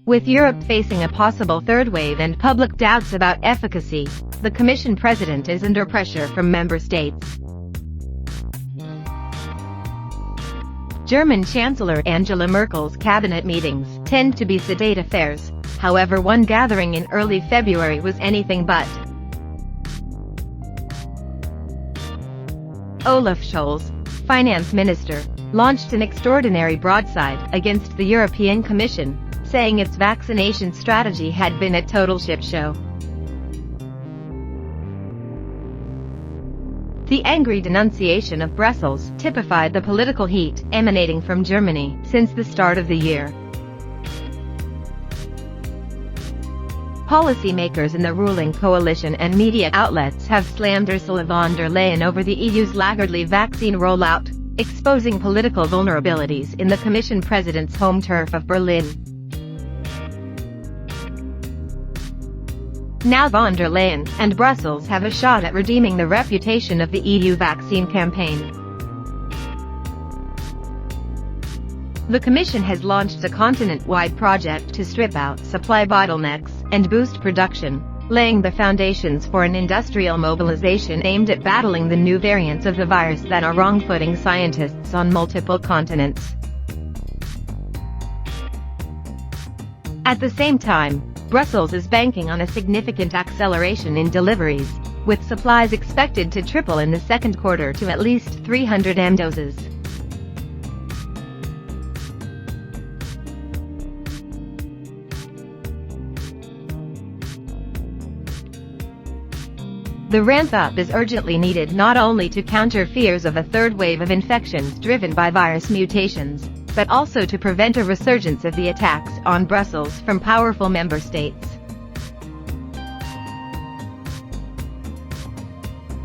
With Europe facing a possible third wave and public doubts about efficacy, the Commission President is under pressure from member states. German Chancellor Angela Merkel's cabinet meetings tend to be sedate affairs. However, one gathering in early February was anything but. Olaf Scholz, finance minister, launched an extraordinary broadside against the European Commission, saying its vaccination strategy had been a total shit show. The angry denunciation of Brussels typified the political heat emanating from Germany since the start of the year. Policymakers in the ruling coalition and media outlets have slammed Ursula von der Leyen over the EU's laggardly vaccine rollout, exposing political vulnerabilities in the Commission President's home turf of Berlin. Now von der Leyen and Brussels have a shot at redeeming the reputation of the EU vaccine campaign. The Commission has launched a continent-wide project to strip out supply bottlenecks and boost production, laying the foundations for an industrial mobilization aimed at battling the new variants of the virus that are wrong-footing scientists on multiple continents. At the same time, Brussels is banking on a significant acceleration in deliveries, with supplies expected to triple in the second quarter to at least 300 million doses. The ramp-up is urgently needed not only to counter fears of a third wave of infections driven by virus mutations, but also to prevent a resurgence of the attacks on Brussels from powerful member states.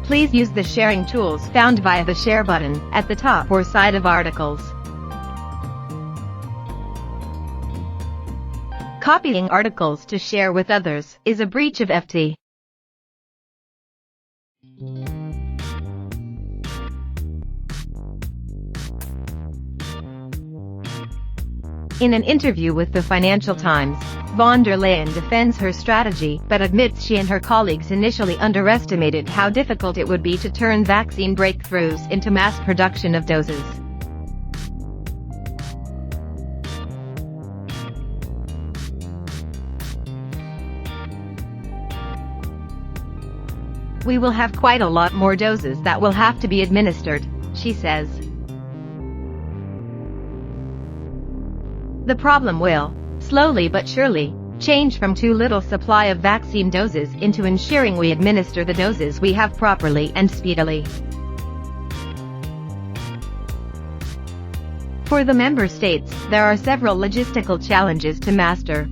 Please use the sharing tools found via the share button at the top or side of articles. Copying articles to share with others is a breach of FT. In an interview with the Financial Times, von der Leyen defends her strategy but admits she and her colleagues initially underestimated how difficult it would be to turn vaccine breakthroughs into mass production of doses. We will have quite a lot more doses that will have to be administered, she says. The problem will, slowly but surely, change from too little supply of vaccine doses into ensuring we administer the doses we have properly and speedily. For the member states, there are several logistical challenges to master.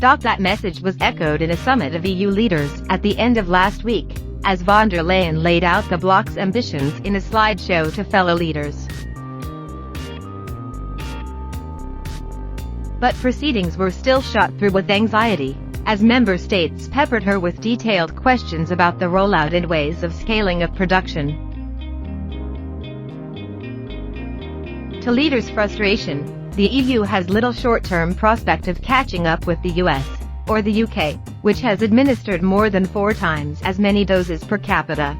That message was echoed in a summit of EU leaders at the end of last week, as von der Leyen laid out the bloc's ambitions in a slideshow to fellow leaders. But proceedings were still shot through with anxiety, as member states peppered her with detailed questions about the rollout and ways of scaling up production. To leaders' frustration, the EU has little short-term prospect of catching up with the US, or the UK, which has administered more than 4 times as many doses per capita.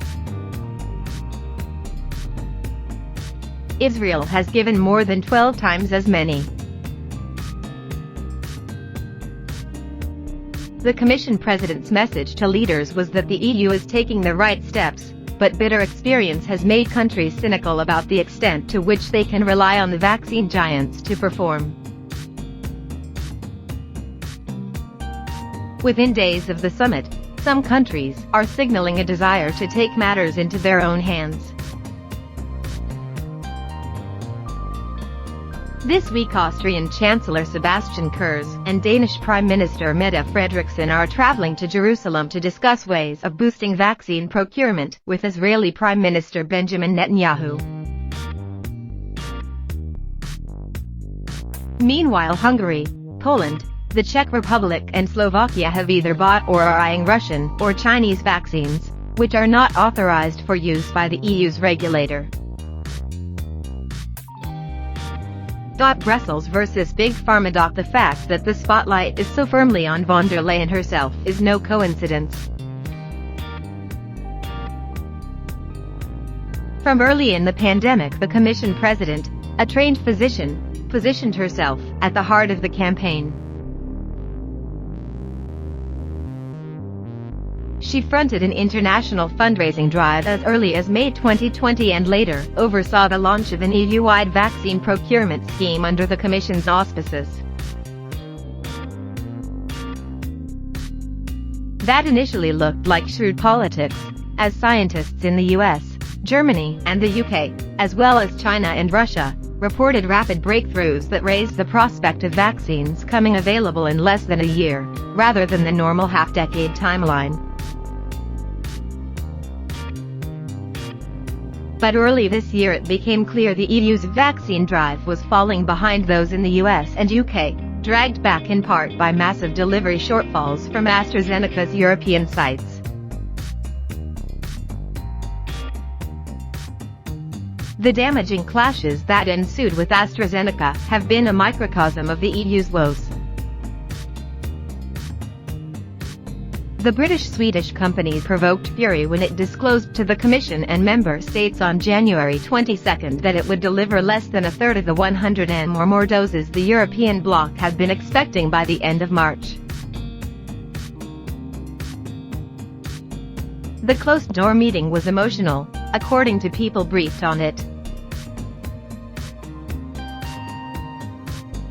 Israel has given more than 12 times as many. The Commission President's message to leaders was that the EU is taking the right steps, but bitter experience has made countries cynical about the extent to which they can rely on the vaccine giants to perform. Within days of the summit, some countries are signaling a desire to take matters into their own hands. This week, Austrian Chancellor Sebastian Kurz and Danish Prime Minister Mette Frederiksen are traveling to Jerusalem to discuss ways of boosting vaccine procurement with Israeli Prime Minister Benjamin Netanyahu. Meanwhile, Hungary, Poland, the Czech Republic and Slovakia have either bought or are eyeing Russian or Chinese vaccines, which are not authorized for use by the EU's regulator. Brussels versus Big Pharma. The fact that the spotlight is so firmly on von der Leyen herself is no coincidence. From early in the pandemic, the Commission president, a trained physician, positioned herself at the heart of the campaign. She fronted an international fundraising drive as early as May 2020 and later oversaw the launch of an EU-wide vaccine procurement scheme under the Commission's auspices. That initially looked like shrewd politics, as scientists in the US, Germany, and the UK, as well as China and Russia, reported rapid breakthroughs that raised the prospect of vaccines coming available in less than a year, rather than the normal half-decade timeline. But early this year it became clear the EU's vaccine drive was falling behind those in the US and UK, dragged back in part by massive delivery shortfalls from AstraZeneca's European sites. The damaging clashes that ensued with AstraZeneca have been a microcosm of the EU's woes. The British-Swedish company provoked fury when it disclosed to the Commission and member states on January 22 that it would deliver less than a third of the 100 or more doses the European bloc had been expecting by the end of March. The closed-door meeting was emotional, according to people briefed on it.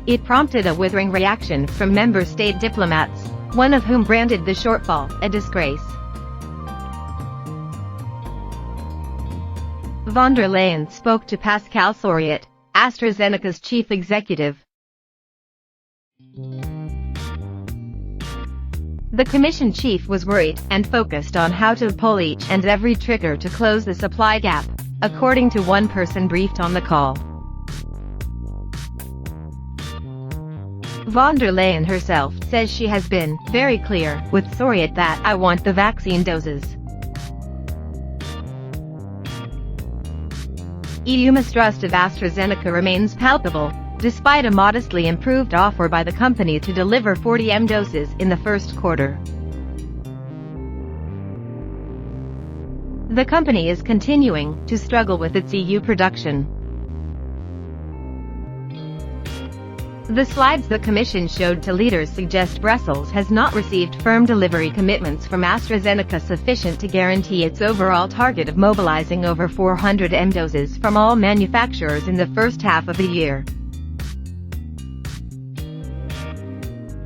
It prompted a withering reaction from member state diplomats, one of whom branded the shortfall a disgrace. Von der Leyen spoke to Pascal Soriot, AstraZeneca's chief executive. The Commission chief was worried and focused on how to pull each and every trigger to close the supply gap, according to one person briefed on the call. Von der Leyen herself says she has been very clear with Soriot that "I want the vaccine doses." EU mistrust of AstraZeneca remains palpable, despite a modestly improved offer by the company to deliver 40 million doses in the first quarter. The company is continuing to struggle with its EU production. The slides the Commission showed to leaders suggest Brussels has not received firm delivery commitments from AstraZeneca sufficient to guarantee its overall target of mobilizing over 400 million doses from all manufacturers in the first half of the year.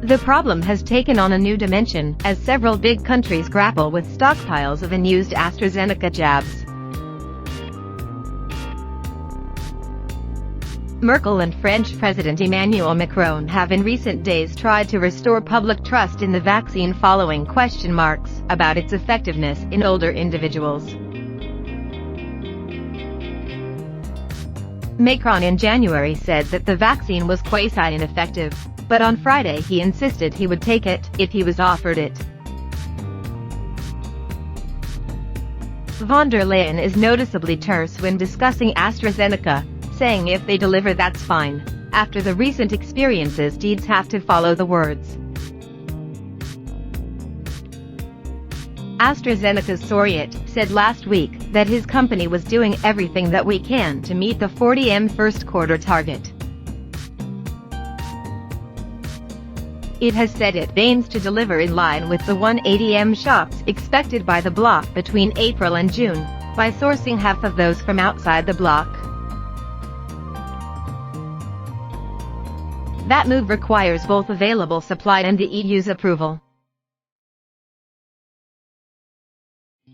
The problem has taken on a new dimension as several big countries grapple with stockpiles of unused AstraZeneca jabs. Merkel and French President Emmanuel Macron have in recent days tried to restore public trust in the vaccine following question marks about its effectiveness in older individuals. Macron in January said that the vaccine was quasi-ineffective, but on Friday he insisted he would take it if he was offered it. Von der Leyen is noticeably terse when discussing AstraZeneca, saying if they deliver that's fine. After the recent experiences, deeds have to follow the words. AstraZeneca's Soriot said last week that his company was doing everything that we can to meet the 40 million first quarter target. It has said it aims to deliver in line with the 180 million shots expected by the bloc between April and June, by sourcing half of those from outside the bloc. That move requires both available supply and the EU's approval.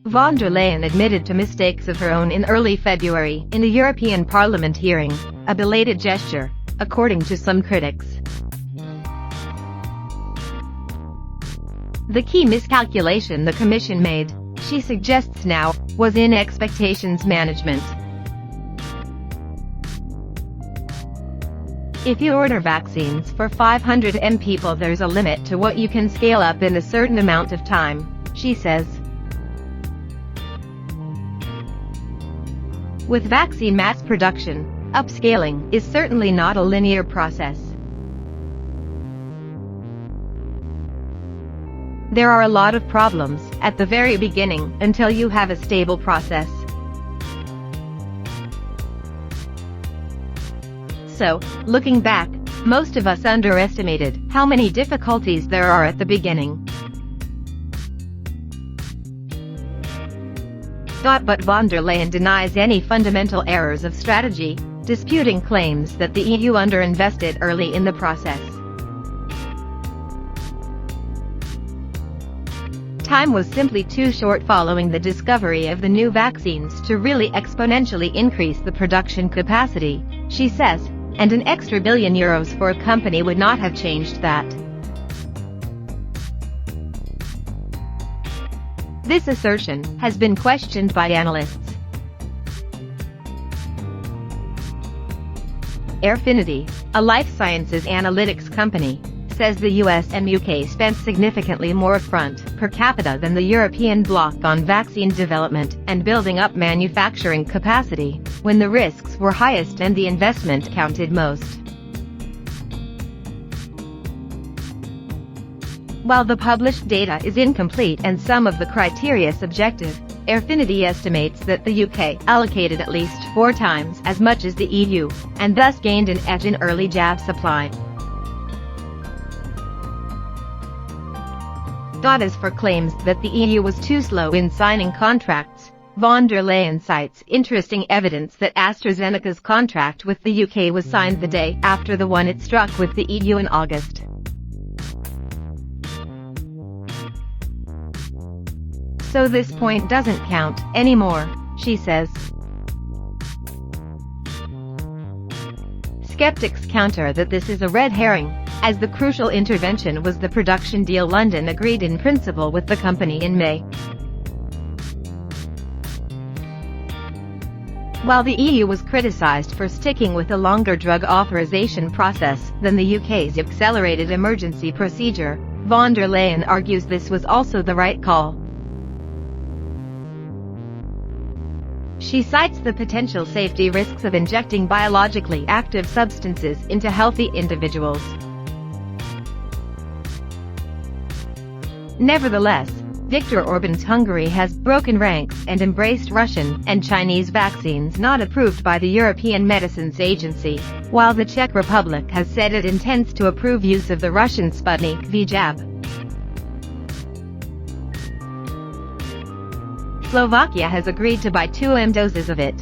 Von der Leyen admitted to mistakes of her own in early February in the European Parliament hearing, a belated gesture, according to some critics. The key miscalculation the Commission made, she suggests now, was in expectations management. If you order vaccines for 500 million people, there's a limit to what you can scale up in a certain amount of time, she says. With vaccine mass production, Upscaling is certainly not a linear process. There are a lot of problems at the very beginning until you have a stable process. So, looking back, most of us underestimated how many difficulties there are at the beginning. But von der Leyen denies any fundamental errors of strategy, disputing claims that the EU underinvested early in the process. Time was simply too short following the discovery of the new vaccines to really exponentially increase the production capacity, she says, and an extra €1 billion for a company would not have changed that. This assertion has been questioned by analysts. Airfinity, a life sciences analytics company, says the US and UK spent significantly more upfront per capita than the European bloc on vaccine development and building up manufacturing capacity, when the risks were highest and the investment counted most. While the published data is incomplete and some of the criteria subjective, Airfinity estimates that the UK allocated at least 4 times as much as the EU, and thus gained an edge in early jab supply. As for claims that the EU was too slow in signing contracts, von der Leyen cites interesting evidence that AstraZeneca's contract with the UK was signed the day after the one it struck with the EU in August. So this point doesn't count anymore, she says. Skeptics counter that this is a red herring, as the crucial intervention was the production deal London agreed in principle with the company in May. While the EU was criticised for sticking with a longer drug authorisation process than the UK's accelerated emergency procedure, von der Leyen argues this was also the right call. She cites the potential safety risks of injecting biologically active substances into healthy individuals. Nevertheless, Viktor Orban's Hungary has broken ranks and embraced Russian and Chinese vaccines not approved by the European Medicines Agency, while the Czech Republic has said it intends to approve use of the Russian Sputnik V jab. Slovakia has agreed to buy 2 million doses of it.